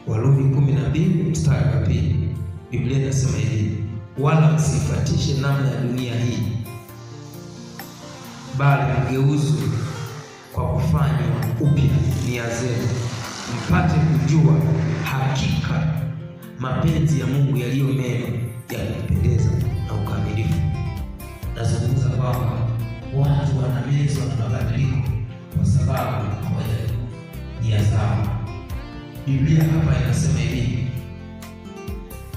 Warumi 12 mstari wa 2, Biblia inasema hivi: wala msifuatishe namna ya dunia hii, bali mgeuzwe kwa kufanywa upya nia zenu, mpate kujua hakika mapenzi ya Mungu yaliyo mema, ya kupendeza na ukamilifu. Nazungumza kwamba watu wanamezwa na mabadiliko kwa sababu hawajajua nia zao. Biblia hapa inasema hivi: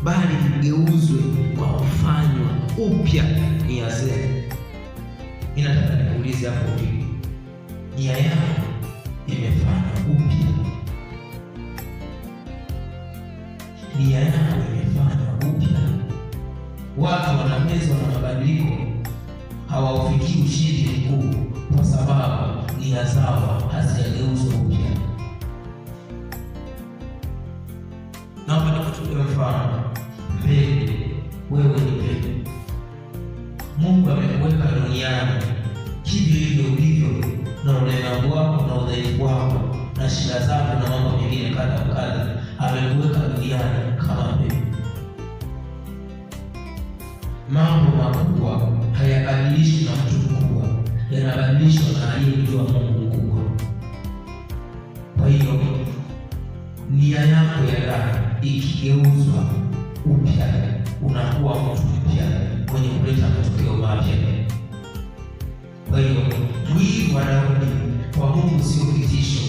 bali mgeuzwe kwa kufanywa upya nia zenu. Ninataka nikuulize hapo hivi, nia yako imefanywa upya? Nia yako imefanywa upya? Watu wanamezwa na mabadiliko, hawaufikii ushindi mkuu kwa sababu nia zao hazijageuzwa upya. Naomba nikutolee mfano. Mbele, wewe ni mbele. Mungu amekuweka duniani hivyo hivyo ulivyo, na ulemavu wako na udhaifu wako na shida zako na mambo mengine kadha kadha. Amekuweka duniani kama mbele. Mambo makubwa hayabadilishwi na mtu mkubwa, yanabadilishwa na aliyemjua Mungu mkubwa. Kwa hiyo nia yako ya ndani ikigeuzwa upya, unakuwa mtu mpya mwenye kuleta matokeo mapya. Kwa hiyo mwili wa Daudi kwa Mungu sio kitisho,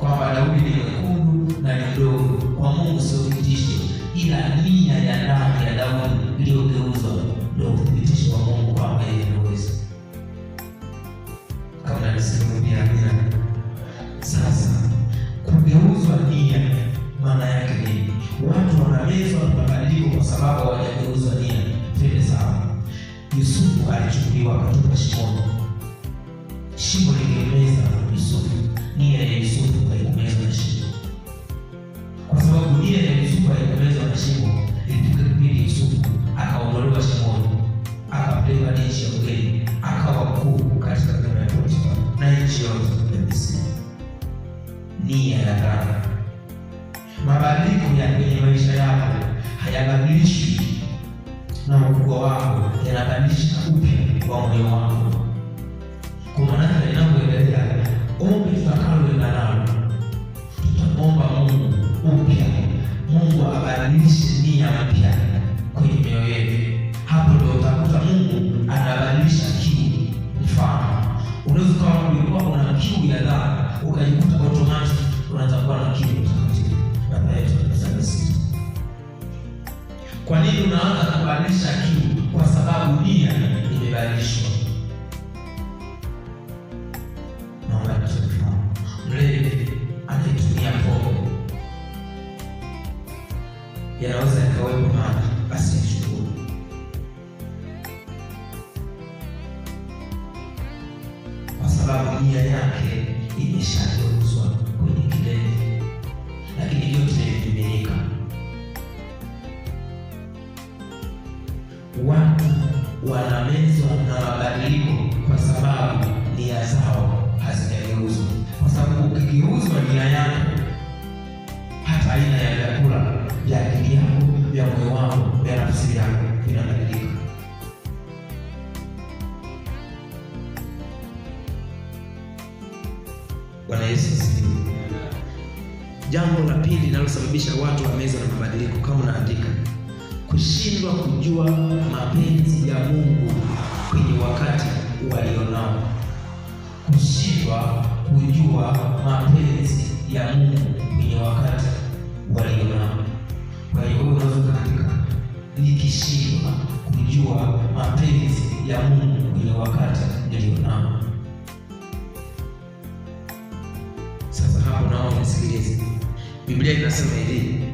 kwamba Daudi ni mwekundu na ni mdogo. Kwa Mungu sio kitisho, ila nia ya ndani ya Daudi iliyogeuzwa ndio uthibitisho wa Mungu kwamba yeye anaweza. Kama nilisemea, amina. Sasa kugeuzwa nia maana yake nini? Watu wanamezwa na mabadiliko kwa sababu hawajageuzwa nia. Twende sawa. Yusufu alichukuliwa akatoka shimoni. Shimo lilimeza Yusufu. Nia ya Yusufu haikumezwa na shimo. Kwa sababu nia ya Yusufu haikumezwa na shimo, ilifika kipindi Yusufu akaondolewa shimoni, akapelekwa nchi ya ugeni, akawa mkuu katika nyumba ya Potifa na nchi yote ya Misri. Nia ya ndani. Mabadiliko ya kwenye maisha yako hayabadilishi na ukubwa wako, yanabadilisha upya wa moyo wako. Kwa maana inapoendelea ombi tutakaloenda nalo, tutaomba Mungu upya, Mungu abadilishe nia mpya kwenye mioyo yetu. Hapo ndio utakuta Mungu anabadilisha kiu. Mfano, unaweza kuwa ulikuwa una kiu ya dhambi, ukajikuta automatic unaanza kuwa na kiu takatifu. Kwa nini unaanza kubadilisha kiu? Kwa sababu nia imebadilishwa. Naomba tufahamu, mlevi anayetumia pombe yanaweza yakawepo maji, basi ashukuru. Kwa sababu nia yake imeshageuzwa kwenye kilevi, lakini yote vimeinika. Watu wanamezwa na mabadiliko kwa sababu nia zao hazijageuzwa. Kwa sababu ukigeuzwa nia yako, hata aina ya vyakula vya akili yako, vya moyo wako, vya nafsi yako vinabadilika. Bwana Yesu asifiwe. Jambo la pili linalosababisha watu wamezwa na mabadiliko, kama unaandika, kushindwa kujua mapenzi ya Mungu kwenye wakati walionao. Kushindwa kujua mapenzi ya Mungu kwenye wakati walionao. Kwa hiyo unaweza kuandika, nikishindwa kujua mapenzi ya Mungu kwenye wakati nilionao. Sasa hapo nao nisikilize. Biblia inasema hivi: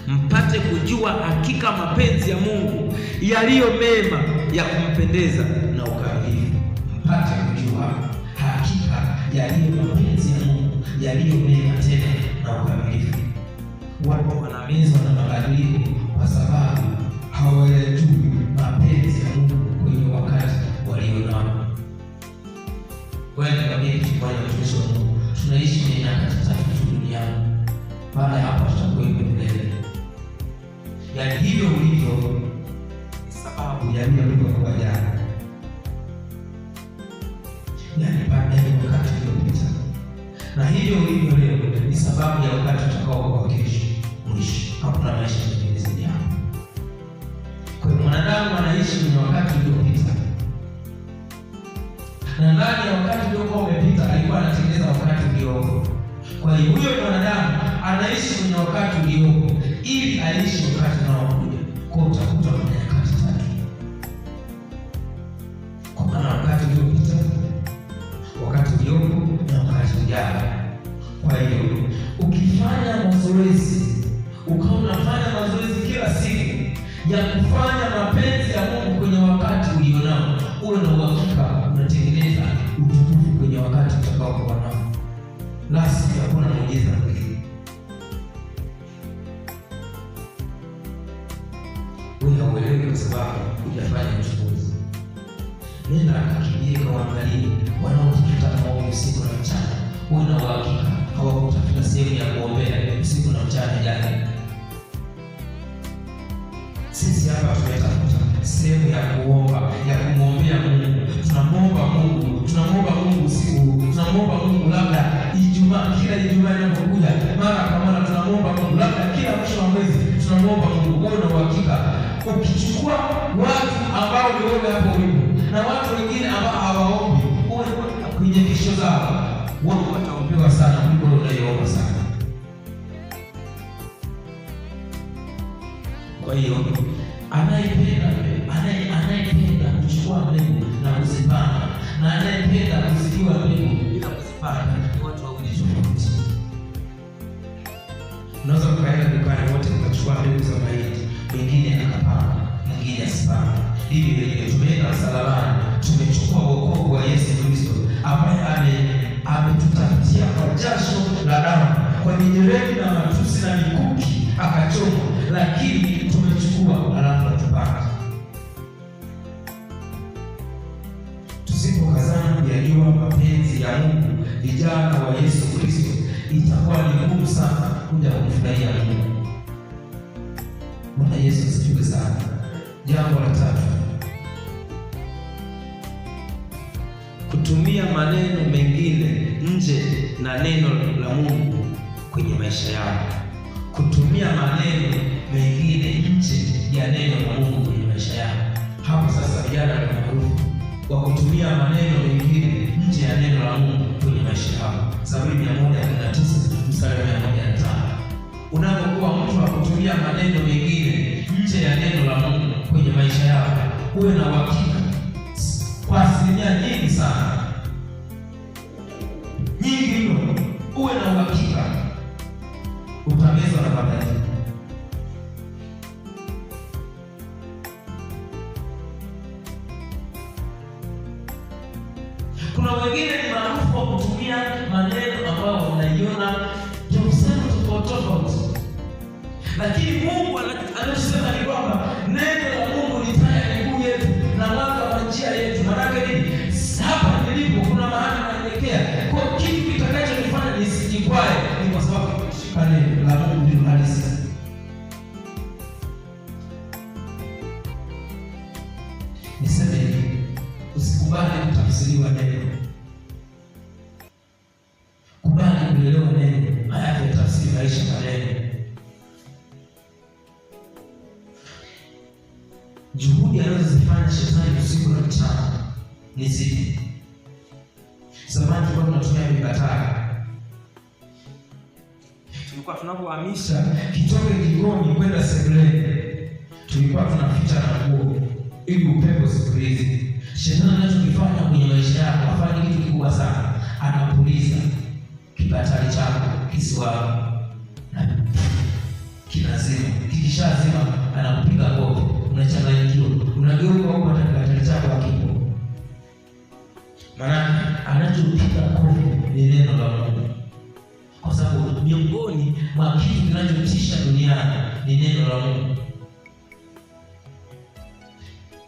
mpate kujua hakika mapenzi ya Mungu yaliyo mema, ya kumpendeza na ukamilifu. Mpate kujua hakika yaliyo mapenzi ya Mungu yaliyo mema tena na ukamilifu. Watu wanamezwa na mabadiliko kwa sababu hawajui mapenzi ya Mungu kwenye wakati walionao. Wewe niambie kitu moja, mtumishi wa Mungu, tunaishi kwenye nyakati tatu duniani. Baada ya hapo tutakwenda Yaani hivyo ulivyo ni sababu ya vile ulivyokuwa jana. Yaani baada ya wakati uliopita. Na hivyo ulivyo leo ni sababu ya wakati utakaokuwa kesho. Mwisho. Hakuna maisha mengine zaidi hapo. Kwa hiyo mwanadamu anaishi kwenye wakati uliopita. Na ndani ya wakati uliokuwa umepita alikuwa anatengeneza wakati uliopo. Kwa hiyo huyo mwanadamu anaishi kwenye wakati uliopo ili aishi wakati unaokuja. Kwa utakuta kuna nyakati tatu. Kwa maana wakati uliopita, wakati uliopo na wakati ujao. Kwa hiyo ukifanya mazoezi, ukawa unafanya mazoezi kila siku ya kufanya mapenzi ya Mungu kwenye wakati ulionao, uwe na uhakika unatengeneza utukufu kwenye wakati utakaokuwa nao. La sivyo hakuna muujiza mwingine. Wewe hauelewi kwa sababu hujafanya uchunguzi. Nenda akakimbie kaangalie wanaotafuta maombi usiku na mchana. Uwe na uhakika hawakutafuta sehemu ya kuombea usiku na mchana jana. Sisi hapa tumetafuta sehemu ya kuomba, ya kumwombea Mungu. Tunamwomba Mungu usiku, tunamwomba Mungu labda Ijumaa, kila Ijumaa inapokuja, mara kwa mara tunamwomba Mungu, labda kila mwisho wa mwezi tunamwomba Mungu. Wewe na uhakika ukichukua watu ambao ni wewe hapo ulipo na watu wengine ambao hawaombi, uwe kwenye kesho zao, wao wataombewa sana kuliko unayoomba sana. Kwa hiyo anayependa kuchukua mbegu na kuzipanda na anayependa kuzidiwa mbegu bila kuzipanda ni watu wawili tofauti. Unaweza kukaenda dukani wote mkachukua mbegu za mahindi, mwingine akapanda, mwingine asipanda. Hivi ndivyo tumeenda msalabani, tumechukua wokovu wa Yesu Kristo ambaye ametutafutia kwa jasho la damu, kwa mijeledi na matusi na mikuki akachoma, lakini tumechukua alafu atupata. Tusipokazana kuyajua mapenzi ya Mungu, vijana wa Yesu Kristo, itakuwa ni ngumu sana kuja kumfurahia Mungu. Bwana Yesu asifiwe sana. Jambo la tatu, kutumia maneno mengine nje na neno la Mungu kwenye maisha yao. Kutumia maneno mengine nje ya neno la Mungu kwenye maisha yao. Hapo sasa vijana ni maarufu wa kutumia maneno mengine nje ya neno la Mungu kwenye maisha yao. Zaburi 119 mstari wa 105. Unapokuwa mtu wa kutumia maneno mengine nje ya neno la Mungu kwenye maisha yao, uwe na uhakika kwa asilimia nyingi sana, nyingi mno, uwe na uhakika utamezwa na badala. Kuna wengine ni maarufu kwa kutumia maneno ambayo unaiona ya kusema tofauti, lakini Mungu anachosema ni kwamba neno la Mungu ni taa ya miguu yetu na mwanga wa njia yetu. Maana nini? Hapa nilipo kuna mahali naelekea, kwa kitu kitakachonifanya nisijikwae ni kwa sababu nimeshika neno la Mungu ndilo halisi. Niseme hivi, usikubali kutafsiriwa neno. Kubali kuelewa neno, haya ya tafsiri maisha kwa neno. Juhudi anazozifanya shetani usiku na mchana ni zipi? Zamani tulikuwa tunatumia mikatara. Tulikuwa tunapohamisha kitoke jikoni kwenda sebuleni, tulikuwa tunaficha na nguo ili upepo usipulize. Shetani anachokifanya kwenye maisha yako, afanye kitu kikubwa sana. Anapuliza kibatari chako kisiwani na kinazima. Kikishazima anakupiga kofi, unachanganyikiwa, unageuka huko hata kibatari chako hakipo. Maana anachopiga kofi ni neno la Mungu. Kwa sababu miongoni mwa kitu kinachotisha duniani ni neno la Mungu.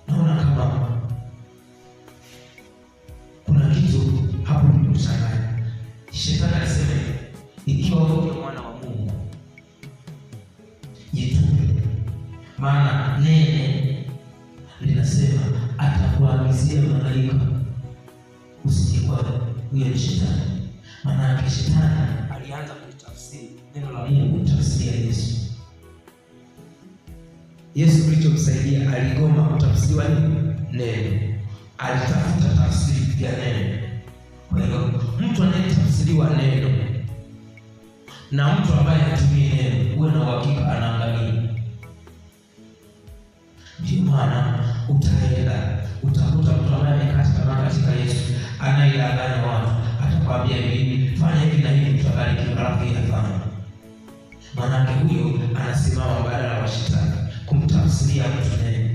Naona kama kuna kitu hapo kimechanganya. Shetani anasema ikiwa wewe ni mwana wa Mungu, jitupe. maana neno linasema atakuagizia malaika usije kwa huyo shetani. Maana shetani alianza kulitafsiri neno la Mungu kutafsiria Yesu. Yesu kilichomsaidia aligoma kutafsiriwa neno, alitafuta tafsiri ya neno. Kwa hiyo mtu anayetafsiriwa neno na mtu ambaye hatumii neno, uwe na uhakika anaangamia. Ndio maana utaenda utakuta mtu ambaye amekata tamaa katika Yesu, anaidanganya watu, atakwambia hivi, fanya hivi na hivi, tutabarikiwa, halafu inafanya. Maana huyo anasimama badala wa shetani kumtafsiria mtu neno.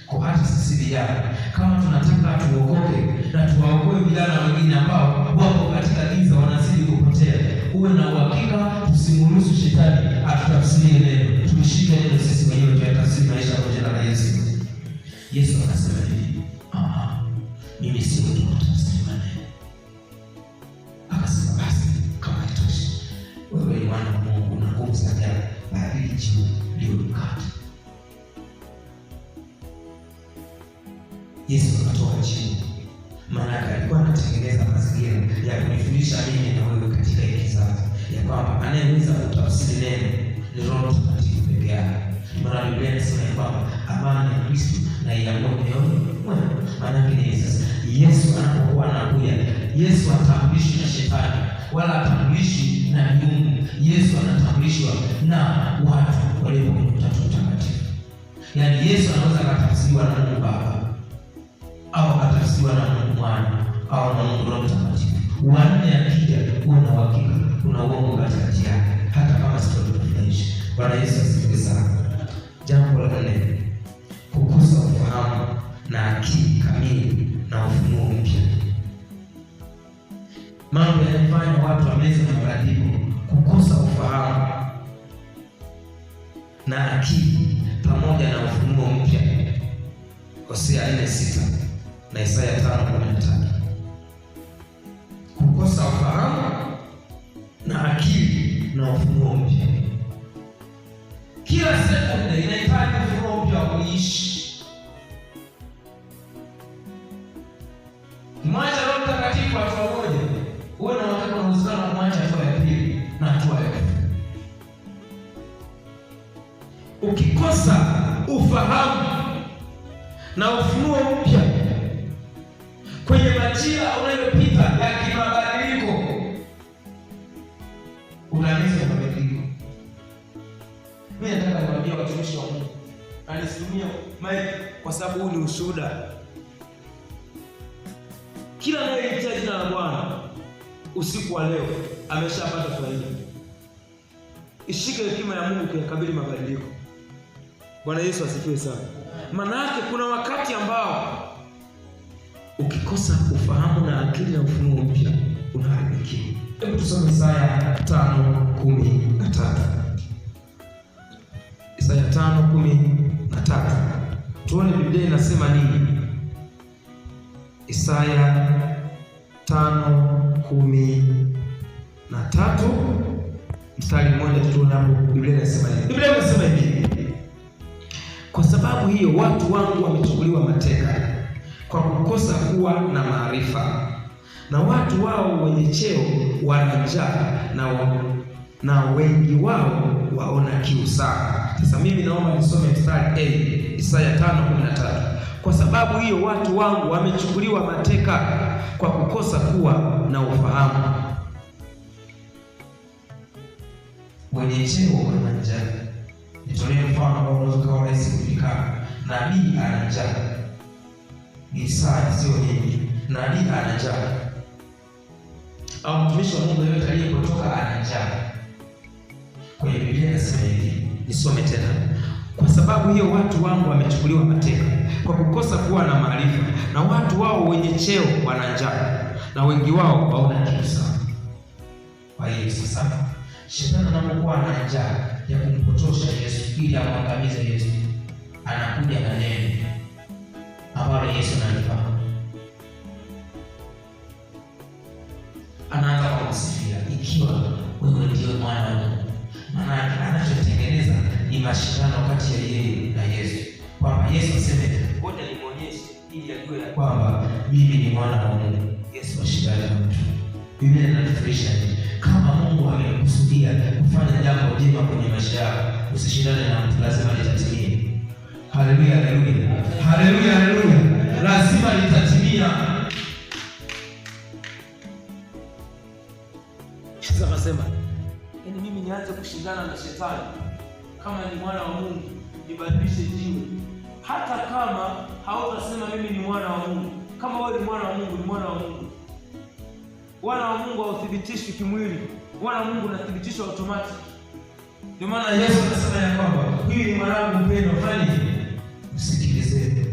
Kwa hata sisi vijana, kama tunataka tuokoke na tuwaokoe vijana wengine ambao wapo katika giza wanazidi kupotea, uwe na uhakika tusimruhusu shetani atutafsirie neno. Tumshike neno sisi wenyewe, tuyatafsiri maisha kwa jina la Yesu. Yesu akasema hivi, mimi si mtu wa kutafsiri maneno. Akasema basi kama haitoshi, wewe ni mwana wa Mungu, una nguvu za ajabu, badili jiwe liwe mkate. Yesu akatoa jiwe, maana alikuwa anatengeneza mazingira ya kunifundisha mimi na wewe katika hiki kizazi, ya kwamba anayeweza kutafsiri neno ni Roho Mtakatifu peke yake. Maana Biblia inasema kwamba amani ya Kristo na iamue mioyoni mwenu. Maana ni sasa Yesu anapokuwa anakuja, Yesu hatambulishwi na shetani wala hatambulishwi na miungu. Yesu anatambulishwa na watu walio kwenye Utatu Mtakatifu. Yaani Yesu anaweza kutafsiriwa na Mungu Baba, au akatafsiriwa na Mungu Mwana, au na Mungu Roho Mtakatifu. Wanne akija, uwe na uhakika kuna uongo katikati yake, hata kama sio tunaishi. Bwana Yesu asifiwe sana. Jambo la nne, kukosa ufahamu na akili kamili na ufunuo mpya. Mambo yanayofanya watu wameze mabadiliko: kukosa ufahamu na akili pamoja na ufunuo mpya. Hosea 4:6 na Isaya 5:13. Kukosa ufahamu na akili na ufunuo mpya. Kila sekunde inahitaji ufunuo mpya wa kuishi. Mwacha Roho Mtakatifu hatua moja, uwe na wakati wa uhusiano, mwacha hatua ya pili na hatua ya tatu. Ukikosa ufahamu na ufunuo mpya kwenye majira unayopita ya kimabadiliko, unaweza mabadiliko. Mimi nataka niwaambie watumishi wa Mungu, anisimamia mic kwa sababu huu ni ushuhuda. Kila anayehitaji jina la Bwana usiku wa leo ameshapata faida. Ishike hekima ya Mungu kuyakabili mabadiliko. Bwana Yesu asifiwe sana. Maana yake kuna wakati ambao ukikosa ufahamu na akili na ufunuo mpya unaharibikiwa. Hebu tusome Isaya 5:13. Isaya 5:13. Tuone Biblia inasema nini. Isaya 5:13 mstari mmoja tuone hapo Biblia inasema nini. Biblia inasema hivi: kwa sababu hiyo watu wangu wamechukuliwa mateka kwa kukosa kuwa na maarifa, na watu wao wenye cheo wana njaa, na wengi wao waona kiu sana. Sasa mimi naomba nisome mstari A, Isaya 5:13. Kwa sababu hiyo watu wangu wamechukuliwa mateka kwa kukosa kuwa na ufahamu. Wenye cheo wana njaa. Nitolee mfano ambao unaweza kuwa rahisi kufikana. Nabii ana njaa. Isaya sio nyingi. Nabii ana njaa. Au mtumishi wa Mungu yeyote aliyepotoka ana njaa. Kwa hiyo Biblia inasema hivi, nisome tena. Kwa sababu hiyo watu wangu wamechukuliwa mateka kwa kukosa kuwa na maarifa, na watu wao wenye cheo wana njaa, na wengi wao waona kiu sana. Kwa hiyo sasa shetani anapokuwa na njaa ya kumpotosha Yesu ili amwangamize Yesu, anakuja na neno ambalo Yesu analifahamu. Anaanza kumsifia, ikiwa wewe ndio mwana wa Mungu. Maana anachotengeneza ni mashindano kati ya yeye na Yesu, kwamba Yesu aseme ngoja nimuonyeshe ili ajue ya kwamba mimi ni mwana wa Mungu. Yesu ashindane na mtu. Biblia inatufundisha kama Mungu amekusudia kufanya jambo jema kwenye maisha yako, usishindane na mtu, lazima litatimia. Haleluya, haleluya, haleluya, haleluya, lazima litatimia. Sasa nasema yaani mimi nianze kushindana na shetani? Kama ni mwana wa Mungu nibadilishe jiwe. Hata kama hautasema mimi ni mwana wa Mungu, kama wewe ni mwana wa Mungu, ni mwana wa Mungu. Wana wa Mungu hauthibitishwi kimwili, wana wa Mungu unathibitishwa automatic. Ndio maana Yesu anasema ya kwamba huyu ni mwanangu mpendwa, fanya msikilizeni.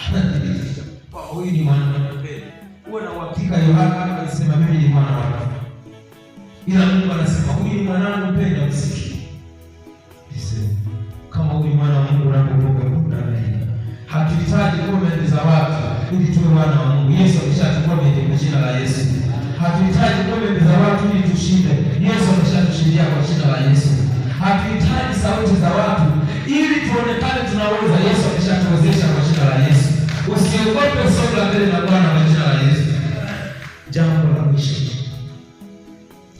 Anathibitisha kwa huyu ni mwanangu mpendwa. Uwe na uhakika. Yohana anasema mimi ni mwana wake, ila Mungu anasema huyu ni mwanangu mpendwa, msikie. Kama huyu mwana wa Mungu unapokuwa ndani, hatuhitaji comment za watu ili tuwe wana wa Mungu. Yesu ameshachukua kwa jina la Yesu. Hatuhitaji comment za watu ili tushinde. Yesu ameshatushindia kwa jina la Yesu. Hatuhitaji sauti za watu ili tuonekane tunaweza. Yesu ameshatuwezesha kwa jina la Yesu. Usiogope, songa mbele na Bwana kwa jina la Yesu. Jambo la mwisho,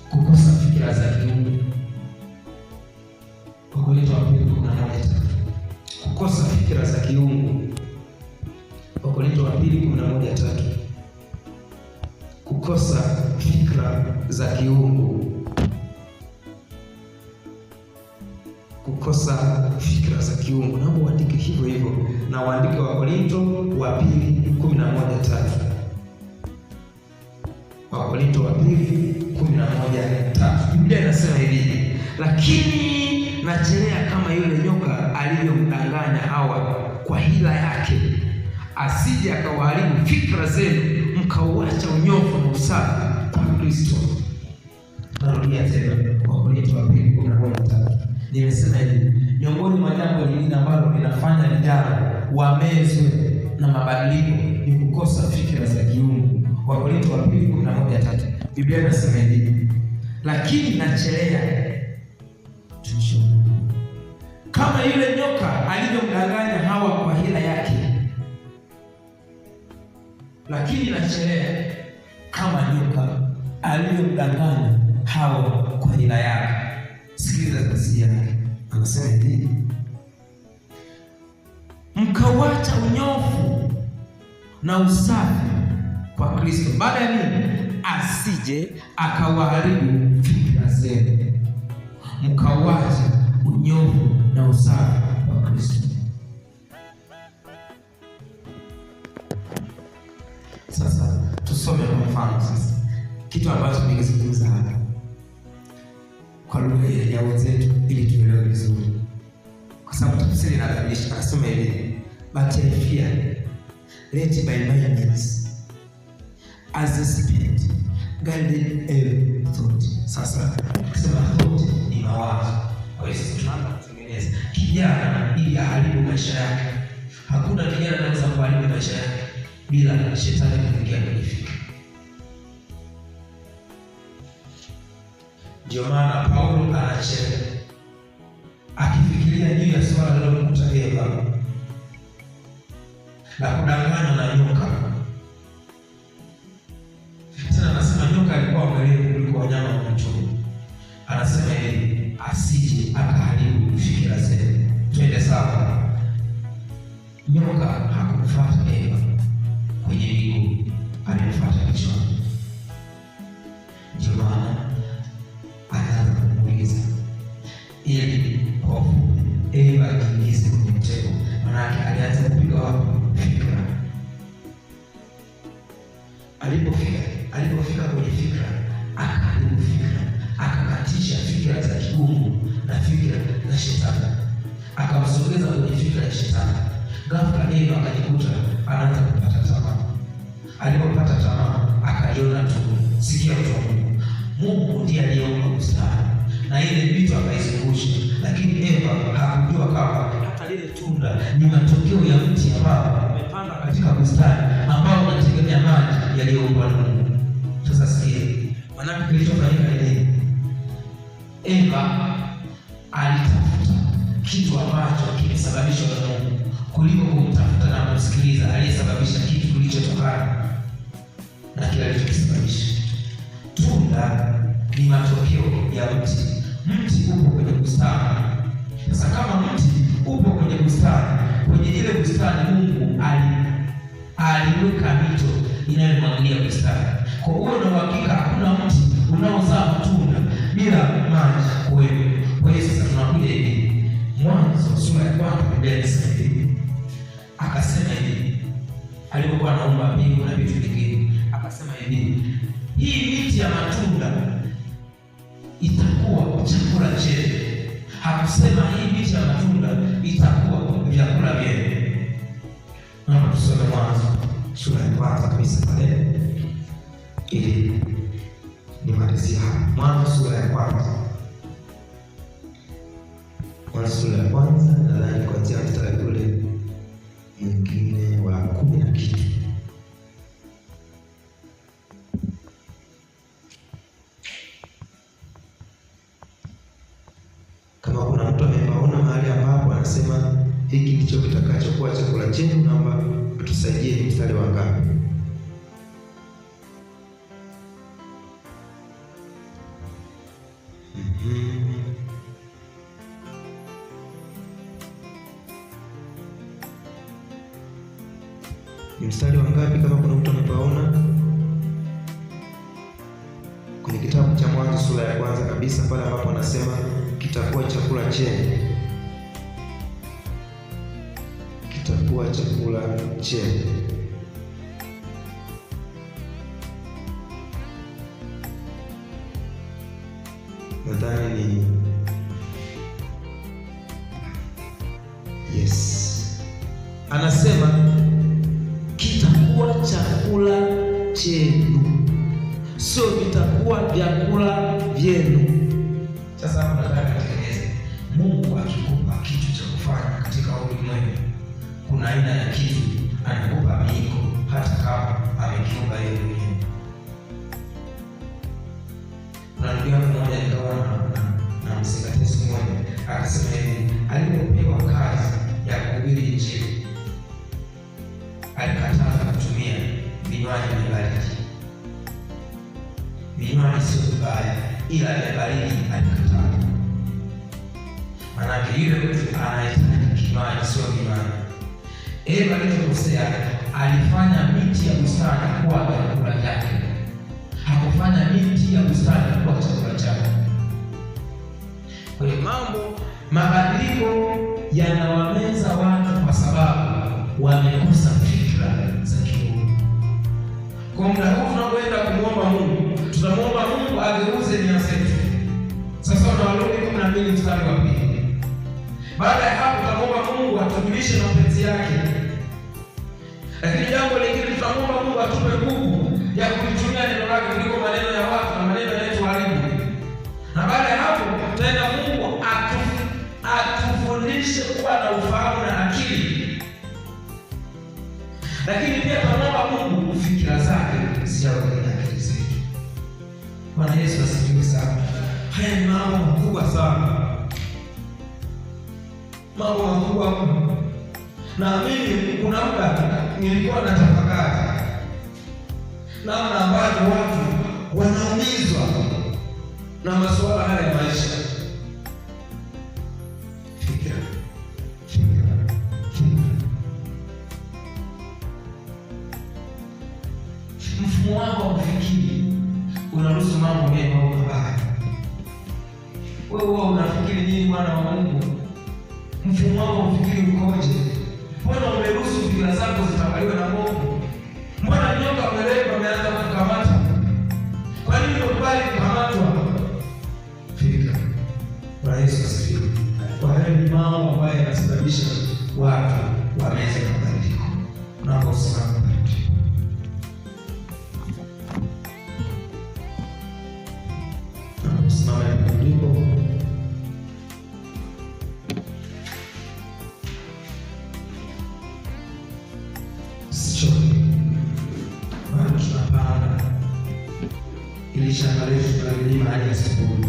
kukosa fikira za kiungu. Wakorintho wa pili 11:3. Kukosa fikira za kiungu. Wakorintho wa pili 11:3. Kukosa fikra za kiungu. Kukosa fikra za kiungu. Naomba uandike hivyo hivyo, na uandike Wakorintho wa pili 11:3. Wakorintho wa pili 11:3. Biblia inasema hivi: lakini nachelea kama yule nyoka alivyomdanganya Hawa kwa hila yake, asije akawaharibu fikra zenu, mkauacha unyofu na usafi kwa Kristo. Narudia tena, Wakorintho wa pili 11:3. Nimesema hivi, miongoni mwa jambo lingine ambalo linafanya vijana wamezwe na mabadiliko ni kukosa fikra za kiungu. Wakorintho wa pili 11:3. Biblia inasema hivi: lakini nachelea kama yule nyoka alivyomdanganya Hawa kwa hila yake. Lakini nachelea kama nyoka alivyomdanganya Hawa kwa hila yake. Sikiliza tafsiri yake. Anasema hivi: mkawacha unyofu na usafi kwa Kristo. Baada ya nini? Asije akawaharibu fikra zenu. Mkawacha unyofu na usafi wa Kristo. Sasa tusome kwa mfano sasa kitu ambacho ningezungumza hapa kwa lugha ya wenzetu ili tuelewe vizuri, kwa sababu tafsiri inadhihirisha. Anasema hivi: but I fear led by my means as a spirit guided every thought. Sasa kusema thought ni mawazo. Kwa hiyo tunaanza kutengeneza kijana ili aharibu maisha yake. Hakuna kijana anaweza kuharibu maisha yake bila shetani kuingia kwenye fikra. Ndio maana Paulo anacheka akifikiria juu ya swala lililomkuta Eva na kudanganywa na nyoka. Tena anasema nyoka alikuwa mwerevu kuliko wanyama wa mwituni. Anasema hivi: asije akaharibu fikra zenu. Twende sawa. Nyoka hakumfuata Eva kwenye miguu, alimfuata kichwani. Ndio maana anaanza kumuuliza ili hofu Eva akiingize kwenye mtego. Maanake alianza kupiga wapi? Fikra. Alipofika kwenye fikra, akaharibu fikra, akakatisha fikra za kiungu na fikra za shetani, akamsogeza kwenye fikra ya shetani. Ghafla Eva akajikuta anaanza kupata tamaa. Alipopata tamaa, akajiona tu. Sikia mtu wa Mungu, Mungu ndiye aliyeumba bustani na ile vitu akaizungusha, lakini Eva hakujua kama hata lile tunda ni matokeo ya mti ambao umepandwa katika bustani ambao unategemea maji yaliyoumbwa na Mungu. Sasa sikia, maana kilichofanyika ni Eva alitafuta kitu ambacho kimesababishwa na Mungu kuliko kumtafuta na kumsikiliza aliyesababisha kitu kilichotokana na kile alichokisababisha. Tunda ni matokeo ya mti. Mti upo kwenye bustani. Sasa kama mti upo kwenye bustani, kwenye ile bustani Mungu aliweka mito inayomwagilia bustani. Kwa hiyo na hakika hakuna mti unaozaa matunda bila maji kuwepo. Kwa hiyo sasa tunakuja hivi Mwanzo sura ya 1 Biblia inasema hivi. Akasema hivi alipokuwa anaumba mbingu na vitu vingine, akasema hivi, hii miti ya matunda itakuwa chakula chenu. Hakusema hii miti ya matunda itakuwa vyakula vyenu. Naomba tusome Mwanzo sura ya 1 kabisa pale ili nimalizia hapa. Mwanzo sura ya 1. Mwanzo sura ya 1 nadhani kuanzia mstari ule mwingine wa 10 na kitu. Kama kuna mtu amepaona mahali ambapo anasema hiki ndicho kitakachokuwa chakula chenu, naomba tusaidie. Ni mstari wa ngapi? Ni mstari wa ngapi kama kuna mtu amepaona? Kwenye kitabu cha Mwanzo sura ya 1 kabisa pale ambapo anasema kitakuwa chakula chenu. Kitakuwa chakula chenu. Nadhani ni yes. Anasema kitakuwa chakula chenu, sio vitakuwa vyakula vyenu. Sasa hapo nataka nitengeneze. Mungu akikupa kitu cha kufanya katika ulimwengu, kuna aina ya kitu anakupa miko hata kama amekiumba yeye mwenyewe. Kuna ndugu yangu mmoja nikawa na msikatizi mmoja akasema hivi, alipopewa kazi ya kuhubiri Injili alikataza kutumia vinywaji vya baridi. Vinywaji sio vibaya, ila vya baridi alikataza. Maanake yule mtu anahitaji kinywaji, sio vinywaji. Eva alipokosea alifanya miti ya bustani kuwa chakula chake, hakufanya miti ya bustani kuwa chakula chake. Kwa hiyo mabadiliko yanawameza watu kwa sababu wamekosa fikra za kimungu. Kwa muda huu tunapoenda kumwomba Mungu, tutamwomba Mungu ageuze nia zetu. Sasa Warumi 12 mstari wa 2. Baada ya hapo tutamwomba Mungu atujulishe mapenzi yake. Lakini jambo lingine tutamwomba Mungu atupe nguvu ya kulitumia neno lake kuliko maneno ya watu na maneno yanayotuharibu. Na baada ya hapo tutaenda Mungu atufundishe kuwa na ufahamu na akili. Lakini pia tutamwomba Mungu fikira zake zijawe kwenye akili zetu. Bwana Yesu asifiwe sana. Haya ni mambo makubwa sana. Mambo makubwa. Na mimi kuna muda nilikuwa na tafakari namna ambavyo watu wanaumizwa na masuala haya ya maisha. Fikira. Mfumo wako wa kufikiri unaruhusu mambo mema au mabaya. Wewe unafikiri nini Bwana wa Mungu? Mfumo wako wa kufikiri ukoje? Mbona umeruhusu fikira zako zitawaliwe na Mungu? Mbona nyoka mwerevu ameanza kukamata? Kwa nini ukubali kukamatwa? Fikira. Bwana Yesu asifiwe. Kwa hiyo ni mambo ambayo yanasababisha watu wameze mabadiliko. Unaposimama ndipo sichoke, bado tunapanda ili shamba letu tunalima hadi asubuhi.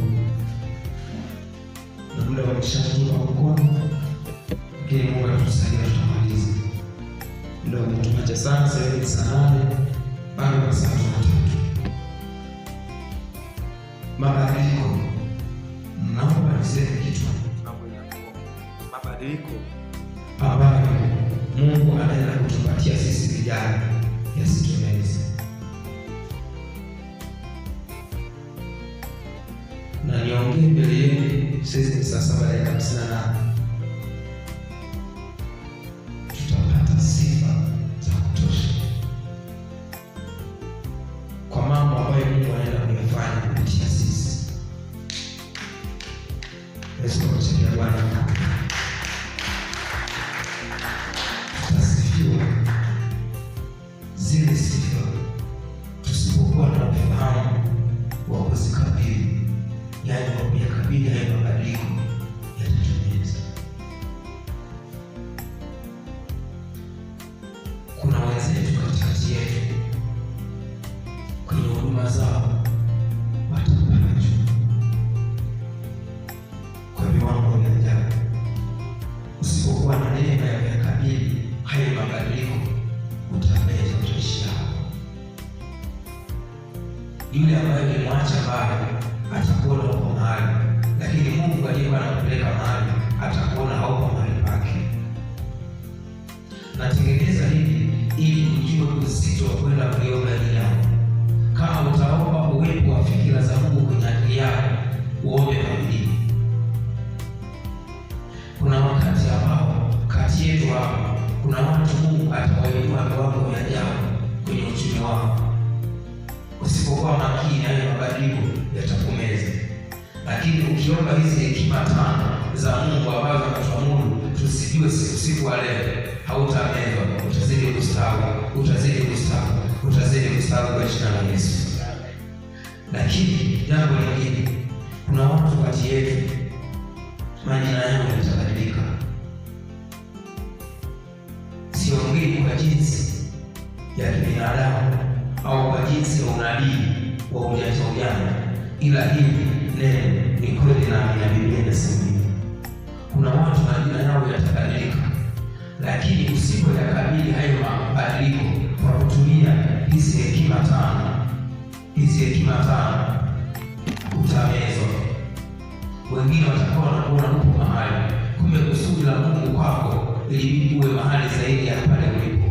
Na muda muda wa kushatuka mkono, lakini Mungu atusaidie tutamaliza. Ndio tumeacha sana sasa hivi saa 8 bado kwa saa 3. Mabadiliko. Naomba niseme kitu. Mabadiliko ambayo Mungu anaenda kutupatia sisi vijana yasitumeze. Na niongee mbele yenu sisi ni saa 7:58. Tutapata sifa za kutosha kwa mambo ambayo Mungu anaenda kuyafanya kupitia sisi. Yesu asifiwe. Bwana asifiwe. Zile sifa tusipokuwa na ufahamu wa kuzikabili, yaani kwa kuyakabili hayo mabadiliko yatatumeza. Kuna wenzetu katikati yetu kwenye huduma zao watapanda juu kwa viwango vya ajabu. Usipokuwa na neema ya kuyakabili hayo mabadiliko, utameza, utaishi hapo. Yule ambaye umemwacha bado atakuona uko mahali, lakini Mungu aliyekuwa anakupeleka mahali atakuona hauko mahali pake. Natengeneza hivi ili ujue uzito wa kwenda kuomba hili yako. Kama utaomba uwepo wa fikira za Mungu kwenye akili yako, uombe kwa bidii. Kuna wakati ambao kati yetu hapa kuna watu Mungu atawainua viwango vya ajabu kwenye uchumi wao. Usipokuwa makini, hayo mabadiliko yatakumeza. Lakini ukiomba hizi hekima 5 za Mungu ambazo anatuamuru tusijue siku wa leo, hautamezwa, utazidi kustawi, utazidi kustawi, utazidi kustawi kwa jina la Yesu. Lakini jambo lingine, kuna watu kati yetu majina yao yatabadilika. Siongei kwa jinsi ya kibinadamu au kwa jinsi ya unabii wa ujana, ila hili neno ni kweli na Biblia inasema kuna watu majina yao yatabadilika. Lakini usipoyakabili hayo mabadiliko kwa kutumia hizi hekima 5, utamezwa. Wengine watakuwa wanakuona upo mahali, kumbe kusudi la Mungu kwako ilibidi uwe mahali zaidi ya pale ulipo.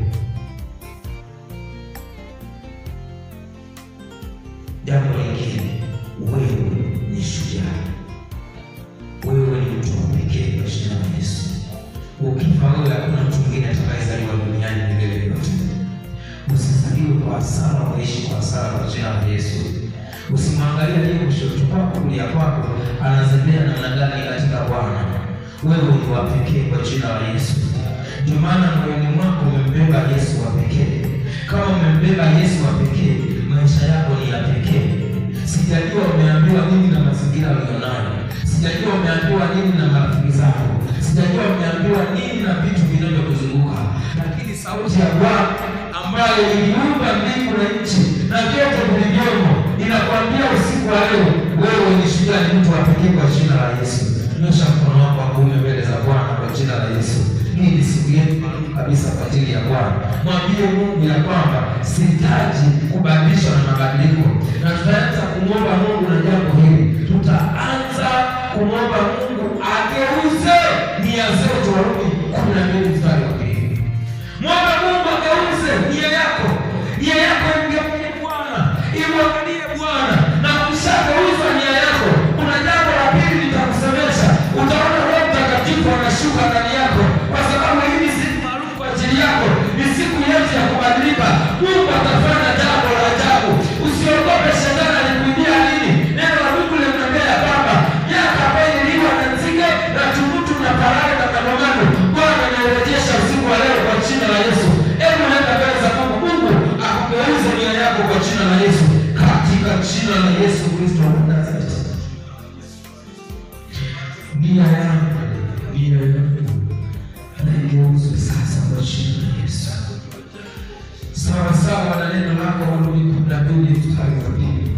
Jambo lingine, wewe ni shujaa. Wewe ni mtu wa pekee kwa jina la Yesu. Ukifa wewe, hakuna mtu mwingine atakayezaliwa duniani milele yote. Usizaliwe kwa hasara, waishi kwa hasara kwa jina la Yesu. Usimwangalie aliye kushoto kwako, kulia kwako anazembea namna gani katika Bwana. Wewe ni wa pekee kwa jina la Yesu. Ndio maana moyoni mwako umembeba Yesu wa pekee. Kama umembeba Yesu wa pekee, maisha yako ni ya pekee. Sijajua umeambiwa nini na mazingira ulionayo. Sijajua umeambiwa nini na marafiki zako. Sijajua umeambiwa nini na vitu vinavyokuzunguka. Lakini sauti ya Bwana ambayo iliumba mbingu na nchi na vyote vilivyomo inakwambia usiku wa leo, wewe ni shujaa, ni mtu wa pekee kwa jina la Yesu. Nyosha mkono wako wa kuume mbele za Bwana kwa jina la Yesu. Hii ni siku yetu maalum kabisa kwa ajili ya Bwana. Mwambie Mungu ya kwamba sihitaji kubadilishwa na mabadiliko, na tutaanza kumwomba Mungu na jambo hili. Tutaanza kumwomba Mungu ageuze nia zetu. Warumi 12:2. Mwomba Mungu ageuze nia yako. Nia yako imgeukie Bwana, imwangalie Bwana, na ukishageuza nia yako, kuna jambo la pili litakusemesha. Utaona Roho Mtakatifu anashuka ndani yako, kwa sababu hii ni siku maalum kwa ajili yako. Ni siku yetu ya kubadilika. Mungu atafanya jambo la ajabu. Usiogope shetani alikuibia nini. Neno la Mungu linatuambia kwamba miaka ambayo iliwa na nzige na tunutu na parare na kanogano, Bwana anarejesha usiku wa leo kwa jina la Yesu. Hebu nenda mbele za Mungu. Mungu akugeuze nia yako kwa jina la Yesu, katika jina la Yesu Kristo wa Nazareti. Nia yangu anaigeuze sasa kwa jina la Yesu, sawa sawa na neno lako. Warumi 12:2.